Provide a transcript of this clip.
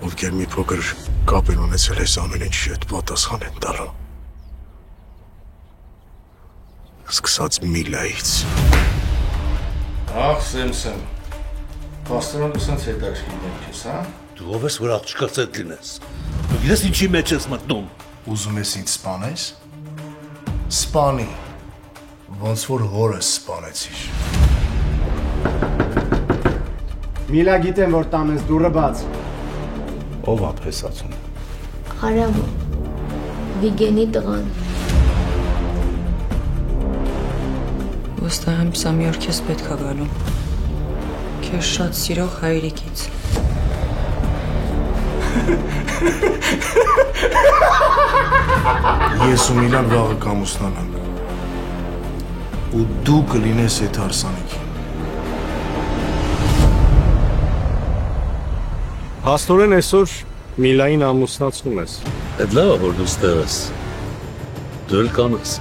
ովքեր մի փոքր կապ են ունեցել այս ամեն ինչի հետ, պատասխան են տալու։ Սկսած Միլայից։ Ախ, Սեմսեմ, պաստորան դու սենց հետաքրքիր դեմք ես, հա? Դու ով ես, որ աղջկաց հետ լինես։ Դու գիտես ինչի մեջ ես մտնում։ Ուզում ես ինձ սպանես։ Սպանի, ոնց որ հորս սպանեցիր։ Միլա գիտեմ, որ տանես դուռը բաց։ Ով ափեսացում։ Արամը, Վիգենի տղան։ Ոստահեմ 20 օր քեզ պետք է գալու։ Քեզ շատ սիրող հայրիկից։ Ես ու Միլան վաղը կամուսնանանք։ Ու դու կլինես այդ հարսանիքին։ Փաստորեն այսօր Միլային ամուսնացնում ես։ Այդ լավ է, որ դու ստեղ ես։ Դու էլ կանես։